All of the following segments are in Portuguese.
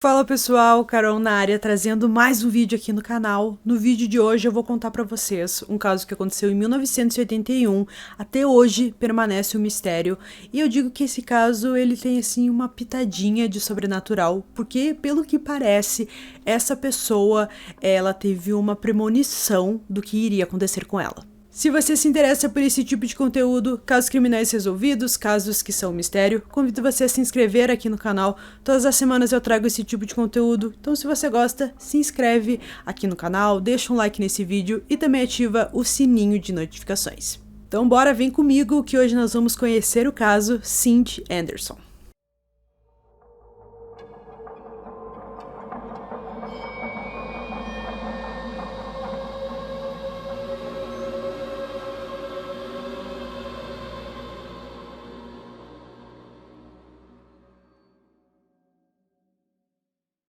Fala pessoal, Carol na área trazendo mais um vídeo aqui no canal. No vídeo de hoje eu vou contar pra vocês um caso que aconteceu em 1981, até hoje permanece um mistério, e eu digo que esse caso ele tem assim uma pitadinha de sobrenatural, porque pelo que parece, essa pessoa, ela teve uma premonição do que iria acontecer com ela. Se você se interessa por esse tipo de conteúdo, casos criminais resolvidos, casos que são mistério, convido você a se inscrever aqui no canal. Todas as semanas eu trago esse tipo de conteúdo, então se você gosta, se inscreve aqui no canal, deixa um like nesse vídeo e também ativa o sininho de notificações. Então bora, vem comigo que hoje nós vamos conhecer o caso Cindy Anderson.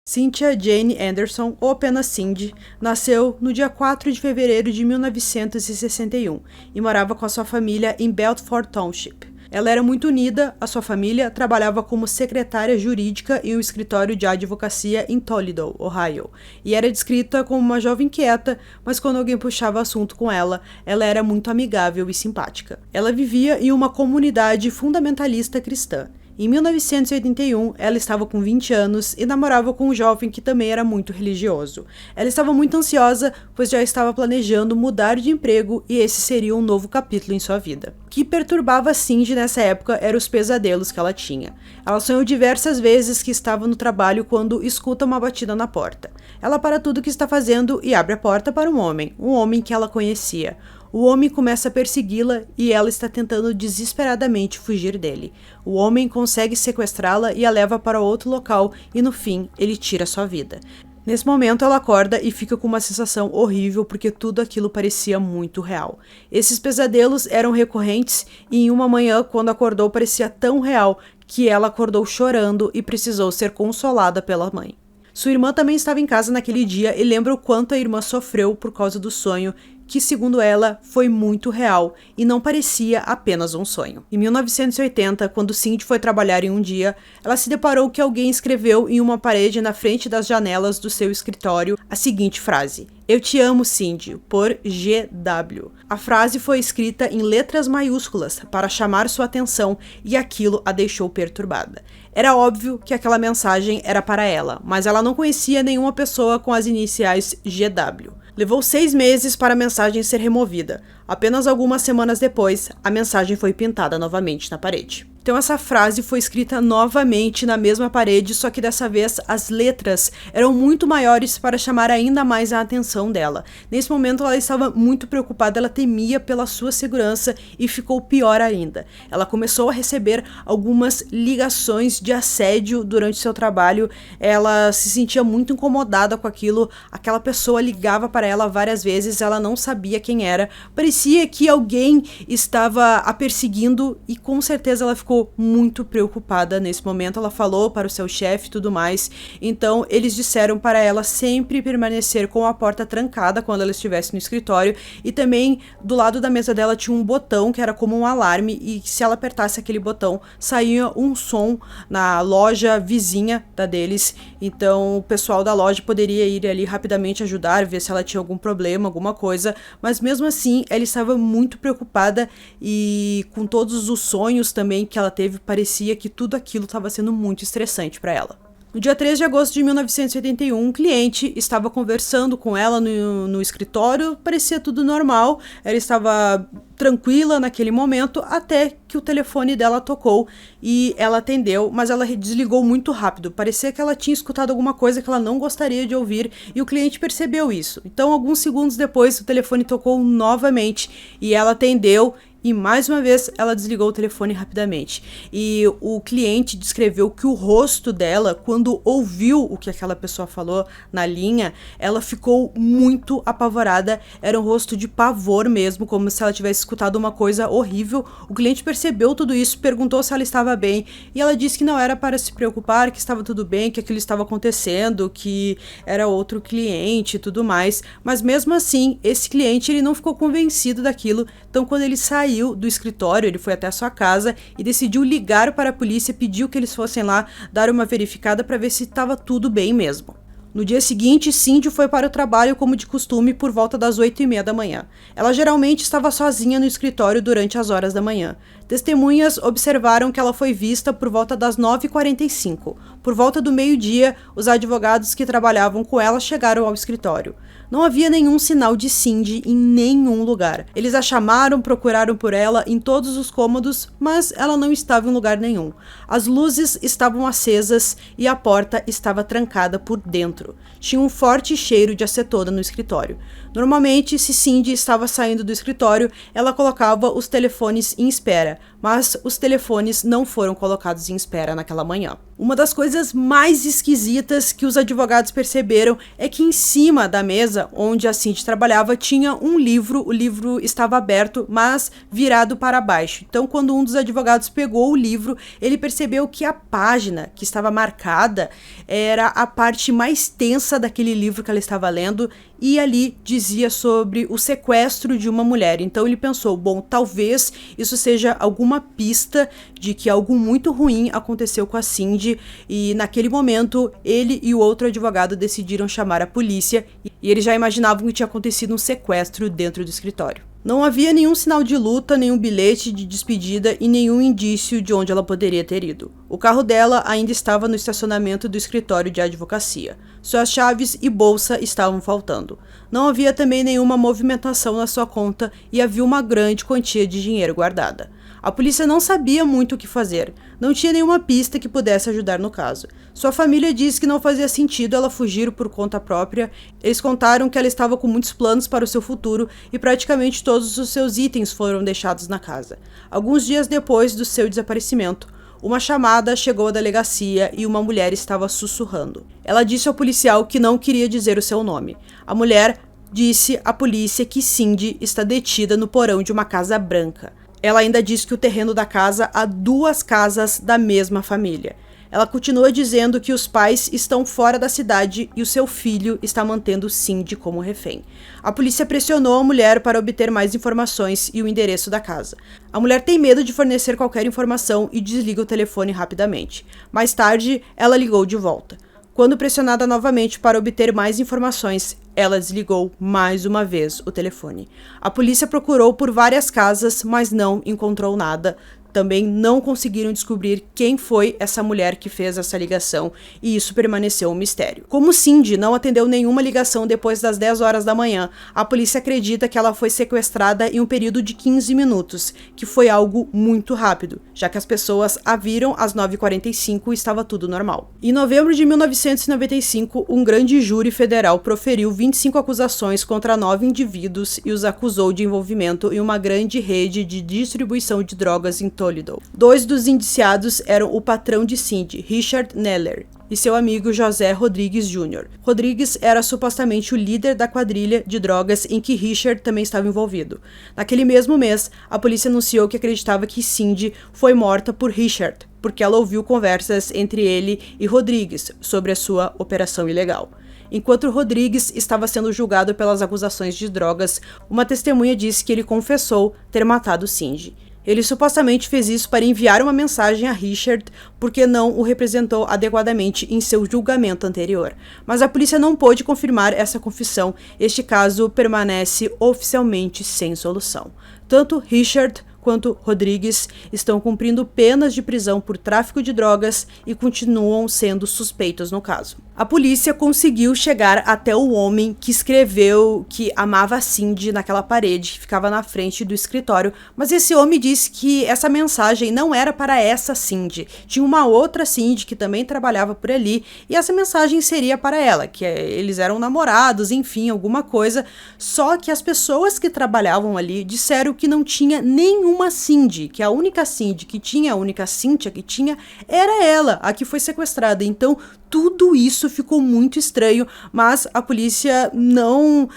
Cynthia Jane Anderson, ou apenas Cindy, nasceu no dia 4 de fevereiro de 1961 e morava com a sua família em Belfort Township. Ela era muito unida à sua família, trabalhava como secretária jurídica em um escritório de advocacia em Toledo, Ohio, e era descrita como uma jovem quieta, mas quando alguém puxava assunto com ela, ela era muito amigável e simpática. Ela vivia em uma comunidade fundamentalista cristã. Em 1981, ela estava com 20 anos e namorava com um jovem que também era muito religioso. Ela estava muito ansiosa, pois já estava planejando mudar de emprego e esse seria um novo capítulo em sua vida. O que perturbava Cindy nessa época eram os pesadelos que ela tinha. Ela sonhou diversas vezes que estava no trabalho quando escuta uma batida na porta. Ela para tudo o que está fazendo e abre a porta para um homem que ela conhecia. O homem começa a persegui-la e ela está tentando desesperadamente fugir dele. O homem consegue sequestrá-la e a leva para outro local e no fim ele tira sua vida. Nesse momento ela acorda e fica com uma sensação horrível porque tudo aquilo parecia muito real. Esses pesadelos eram recorrentes e em uma manhã, quando acordou, parecia tão real que ela acordou chorando e precisou ser consolada pela mãe. Sua irmã também estava em casa naquele dia e lembra o quanto a irmã sofreu por causa do sonho, que, segundo ela, foi muito real e não parecia apenas um sonho. Em 1980, quando Cindy foi trabalhar em um dia, ela se deparou que alguém escreveu em uma parede na frente das janelas do seu escritório a seguinte frase: "Eu te amo, Cindy", por GW. A frase foi escrita em letras maiúsculas para chamar sua atenção e aquilo a deixou perturbada. Era óbvio que aquela mensagem era para ela, mas ela não conhecia nenhuma pessoa com as iniciais GW. Levou 6 meses para a mensagem ser removida. Apenas algumas semanas depois, a mensagem foi pintada novamente na parede. Então essa frase foi escrita novamente na mesma parede, só que dessa vez as letras eram muito maiores para chamar ainda mais a atenção dela. Nesse momento ela estava muito preocupada, ela temia pela sua segurança e ficou pior ainda. Ela começou a receber algumas ligações de assédio durante seu trabalho, ela se sentia muito incomodada com aquilo, aquela pessoa ligava para ela várias vezes, ela não sabia quem era, parecia que alguém estava a perseguindo e com certeza ela ficou muito preocupada nesse momento. Ela falou para o seu chefe e tudo mais, então eles disseram para ela sempre permanecer com a porta trancada quando ela estivesse no escritório e também do lado da mesa dela tinha um botão que era como um alarme e se ela apertasse aquele botão saía um som na loja vizinha da deles, então o pessoal da loja poderia ir ali rapidamente ajudar, ver se ela tinha algum problema, alguma coisa, mas mesmo assim ela estava muito preocupada e com todos os sonhos também que ela teve, parecia que tudo aquilo estava sendo muito estressante para ela. No dia 3 de agosto de 1981, um cliente estava conversando com ela no escritório, parecia tudo normal, ela estava tranquila naquele momento, até que o telefone dela tocou e ela atendeu, mas ela desligou muito rápido, parecia que ela tinha escutado alguma coisa que ela não gostaria de ouvir e o cliente percebeu isso. Então, alguns segundos depois, o telefone tocou novamente e ela atendeu e mais uma vez ela desligou o telefone rapidamente. E o cliente descreveu que o rosto dela, quando ouviu o que aquela pessoa falou na linha, ela ficou muito apavorada, era um rosto de pavor mesmo, como se ela tivesse escutado uma coisa horrível. O cliente percebeu tudo isso, perguntou se ela estava bem e ela disse que não era para se preocupar, que estava tudo bem, que aquilo estava acontecendo, que era outro cliente e tudo mais, mas mesmo assim, esse cliente ele não ficou convencido daquilo, então quando ele saiu saiu do escritório, ele foi até a sua casa e decidiu ligar para a polícia, pediu que eles fossem lá dar uma verificada para ver se estava tudo bem mesmo. No dia seguinte, Cindy foi para o trabalho como de costume por volta das 8h30 da manhã. Ela geralmente estava sozinha no escritório durante as horas da manhã. Testemunhas observaram que ela foi vista por volta das 9h45. Por volta do meio-dia, os advogados que trabalhavam com ela chegaram ao escritório. Não havia nenhum sinal de Cindy em nenhum lugar. Eles a chamaram, procuraram por ela em todos os cômodos, mas ela não estava em lugar nenhum. As luzes estavam acesas e a porta estava trancada por dentro. Tinha um forte cheiro de acetona no escritório. Normalmente, se Cindy estava saindo do escritório, ela colocava os telefones em espera, mas os telefones não foram colocados em espera naquela manhã. Uma das coisas mais esquisitas que os advogados perceberam é que em cima da mesa onde a Cindy trabalhava tinha um livro, o livro estava aberto, mas virado para baixo. Então, quando um dos advogados pegou o livro, ele percebeu que a página que estava marcada era a parte mais tensa daquele livro que ela estava lendo, e ali dizia sobre o sequestro de uma mulher. Então ele pensou, bom, talvez isso seja alguma pista de que algo muito ruim aconteceu com a Cindy, e naquele momento ele e o outro advogado decidiram chamar a polícia, e eles já imaginavam que tinha acontecido um sequestro dentro do escritório. Não havia nenhum sinal de luta, nenhum bilhete de despedida e nenhum indício de onde ela poderia ter ido. O carro dela ainda estava no estacionamento do escritório de advocacia. Suas chaves e bolsa estavam faltando. Não havia também nenhuma movimentação na sua conta e havia uma grande quantia de dinheiro guardada. A polícia não sabia muito o que fazer. Não tinha nenhuma pista que pudesse ajudar no caso. Sua família disse que não fazia sentido ela fugir por conta própria. Eles contaram que ela estava com muitos planos para o seu futuro e praticamente todos os seus itens foram deixados na casa. Alguns dias depois do seu desaparecimento, uma chamada chegou à delegacia e uma mulher estava sussurrando. Ela disse ao policial que não queria dizer o seu nome. A mulher disse à polícia que Cindy está detida no porão de uma casa branca. Ela ainda disse que o terreno da casa há 2 casas da mesma família. Ela continua dizendo que os pais estão fora da cidade e o seu filho está mantendo Cindy como refém. A polícia pressionou a mulher para obter mais informações e o endereço da casa. A mulher tem medo de fornecer qualquer informação e desliga o telefone rapidamente. Mais tarde, ela ligou de volta. Quando pressionada novamente para obter mais informações, ela desligou mais uma vez o telefone. A polícia procurou por várias casas, mas não encontrou nada. Também não conseguiram descobrir quem foi essa mulher que fez essa ligação, e isso permaneceu um mistério. Como Cindy não atendeu nenhuma ligação depois das 10 horas da manhã, a polícia acredita que ela foi sequestrada em um período de 15 minutos, que foi algo muito rápido, já que as pessoas a viram às 9h45 e estava tudo normal. Em novembro de 1995, um grande júri federal proferiu 25 acusações contra 9 indivíduos e os acusou de envolvimento em uma grande rede de distribuição de drogas em Toledo. 2 dos indiciados eram o patrão de Cindy, Richard Neller, e seu amigo José Rodrigues Jr. Rodrigues era supostamente o líder da quadrilha de drogas em que Richard também estava envolvido. Naquele mesmo mês, a polícia anunciou que acreditava que Cindy foi morta por Richard, porque ela ouviu conversas entre ele e Rodrigues sobre a sua operação ilegal. Enquanto Rodrigues estava sendo julgado pelas acusações de drogas, uma testemunha disse que ele confessou ter matado Cindy. Ele supostamente fez isso para enviar uma mensagem a Richard porque não o representou adequadamente em seu julgamento anterior. Mas a polícia não pôde confirmar essa confissão. Este caso permanece oficialmente sem solução. Tanto Richard quanto Rodrigues estão cumprindo penas de prisão por tráfico de drogas e continuam sendo suspeitos no caso. A polícia conseguiu chegar até o homem que escreveu que amava a Cindy naquela parede que ficava na frente do escritório, mas esse homem disse que essa mensagem não era para essa Cindy. Tinha uma outra Cindy que também trabalhava por ali e essa mensagem seria para ela, que eles eram namorados, enfim, alguma coisa. Só que as pessoas que trabalhavam ali disseram que não tinha nenhuma Cindy, que a única Cindy que tinha, a única Cynthia que tinha, era ela, a que foi sequestrada. Então, tudo isso ficou muito estranho, mas a polícia não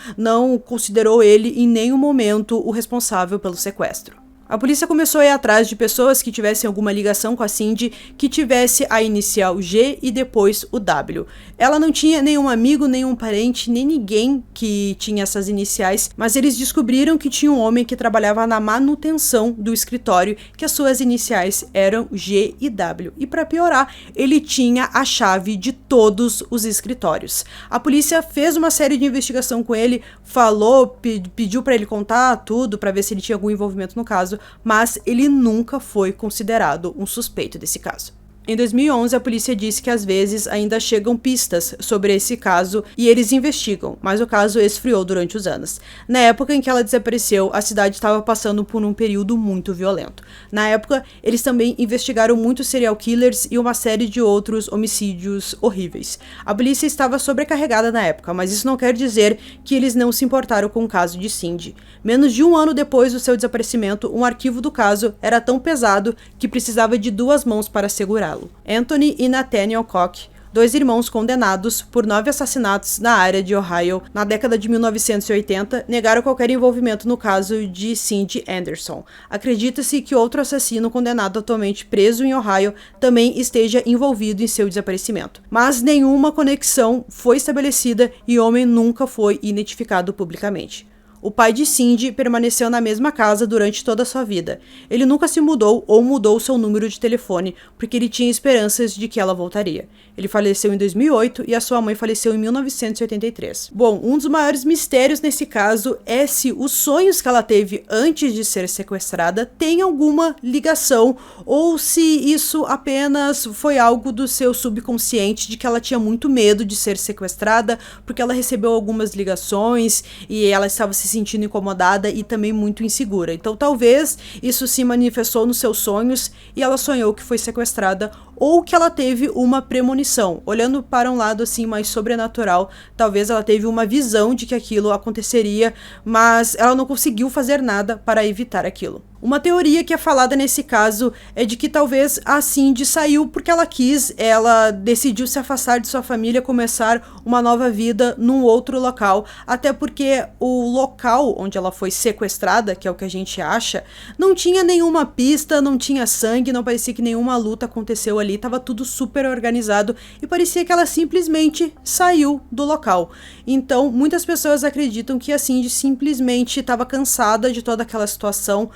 considerou ele em nenhum momento o responsável pelo sequestro. A polícia começou a ir atrás de pessoas que tivessem alguma ligação com a Cindy, que tivesse a inicial G e depois o W. Ela não tinha nenhum amigo, nenhum parente, nem ninguém que tinha essas iniciais, mas eles descobriram que tinha um homem que trabalhava na manutenção do escritório, que as suas iniciais eram G e W. E para piorar, ele tinha a chave de todos os escritórios. A polícia fez uma série de investigação com ele, falou, pediu para ele contar tudo, para ver se ele tinha algum envolvimento no caso, mas ele nunca foi considerado um suspeito desse caso. Em 2011, a polícia disse que às vezes ainda chegam pistas sobre esse caso e eles investigam, mas o caso esfriou durante os anos. Na época em que ela desapareceu, a cidade estava passando por um período muito violento. Na época, eles também investigaram muitos serial killers e uma série de outros homicídios horríveis. A polícia estava sobrecarregada na época, mas isso não quer dizer que eles não se importaram com o caso de Cindy. Menos de um ano depois do seu desaparecimento, um arquivo do caso era tão pesado que precisava de 2 mãos para segurá-lo. Anthony e Nathaniel Koch, 2 irmãos condenados por 9 assassinatos na área de Ohio na década de 1980, negaram qualquer envolvimento no caso de Cindy Anderson. Acredita-se que outro assassino condenado atualmente preso em Ohio também esteja envolvido em seu desaparecimento. Mas nenhuma conexão foi estabelecida e o homem nunca foi identificado publicamente. O pai de Cindy permaneceu na mesma casa durante toda a sua vida. Ele nunca se mudou ou mudou seu número de telefone, porque ele tinha esperanças de que ela voltaria. Ele faleceu em 2008 e a sua mãe faleceu em 1983. Bom, um dos maiores mistérios nesse caso é se os sonhos que ela teve antes de ser sequestrada têm alguma ligação, ou se isso apenas foi algo do seu subconsciente, de que ela tinha muito medo de ser sequestrada, porque ela recebeu algumas ligações e ela estava se sentindo incomodada e também muito insegura. Então talvez isso se manifestou nos seus sonhos e ela sonhou que foi sequestrada, ou que ela teve uma premonição. Olhando para um lado assim mais sobrenatural, talvez ela teve uma visão de que aquilo aconteceria, mas ela não conseguiu fazer nada para evitar aquilo. Uma teoria que é falada nesse caso é de que talvez a Cindy saiu porque ela quis, ela decidiu se afastar de sua família, começar uma nova vida num outro local, até porque o local onde ela foi sequestrada, que é o que a gente acha, não tinha nenhuma pista, não tinha sangue, não parecia que nenhuma luta aconteceu ali, estava tudo super organizado e parecia que ela simplesmente saiu do local. Então, muitas pessoas acreditam que a Cindy simplesmente estava cansada de toda aquela situação,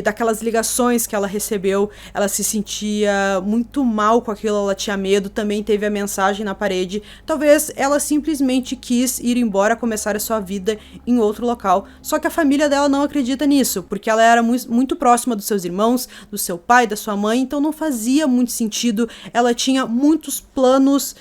daquelas ligações que ela recebeu, ela se sentia muito mal com aquilo, ela tinha medo, também teve a mensagem na parede. Talvez ela simplesmente quis ir embora, começar a sua vida em outro local, só que a família dela não acredita nisso, porque ela era muito próxima dos seus irmãos, do seu pai, da sua mãe, então não fazia muito sentido, ela tinha muitos planos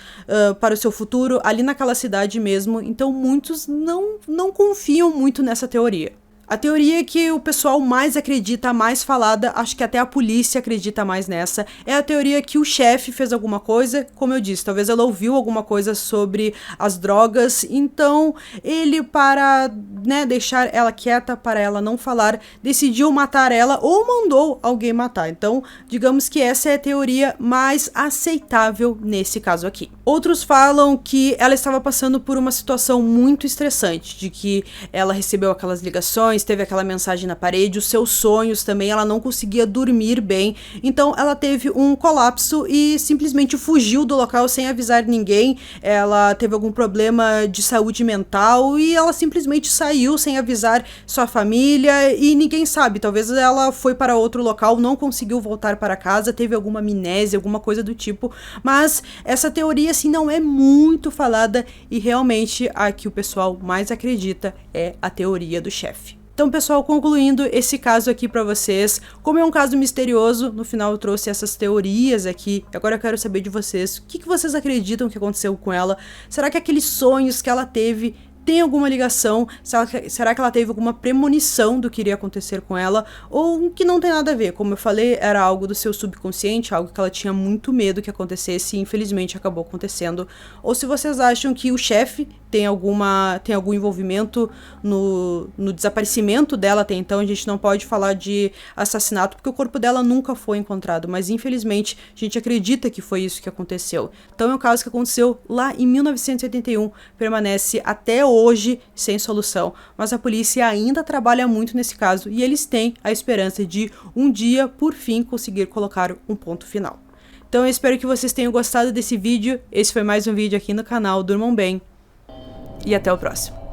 para o seu futuro ali naquela cidade mesmo, então muitos não confiam muito nessa teoria. A teoria que o pessoal mais acredita, mais falada, acho que até a polícia acredita mais nessa, é a teoria que o chefe fez alguma coisa, como eu disse, talvez ela ouviu alguma coisa sobre as drogas, então ele, para deixar ela quieta, para ela não falar, decidiu matar ela ou mandou alguém matar. Então, digamos que essa é a teoria mais aceitável nesse caso aqui. Outros falam que ela estava passando por uma situação muito estressante, de que ela recebeu aquelas ligações, teve aquela mensagem na parede, os seus sonhos também, ela não conseguia dormir bem, então ela teve um colapso e simplesmente fugiu do local sem avisar ninguém. Ela teve algum problema de saúde mental e ela simplesmente saiu sem avisar sua família e ninguém sabe, talvez ela foi para outro local, não conseguiu voltar para casa, teve alguma amnésia, alguma coisa do tipo, mas essa teoria assim não é muito falada e realmente a que o pessoal mais acredita é a teoria do chefe. Então, pessoal, concluindo esse caso aqui pra vocês, como é um caso misterioso, no final eu trouxe essas teorias aqui, agora eu quero saber de vocês, o que vocês acreditam que aconteceu com ela? Será que aqueles sonhos que ela teve tem alguma ligação? Será que ela teve alguma premonição do que iria acontecer com ela? Ou que não tem nada a ver? Como eu falei, era algo do seu subconsciente, algo que ela tinha muito medo que acontecesse e infelizmente acabou acontecendo. Ou se vocês acham que o chefe tem algum envolvimento no desaparecimento dela até então, a gente não pode falar de assassinato porque o corpo dela nunca foi encontrado, mas infelizmente a gente acredita que foi isso que aconteceu. Então é um caso que aconteceu lá em 1981, permanece até hoje hoje sem solução, mas a polícia ainda trabalha muito nesse caso e eles têm a esperança de um dia, por fim, conseguir colocar um ponto final. Então eu espero que vocês tenham gostado desse vídeo. Esse foi mais um vídeo aqui no canal. Durmam bem e até o próximo.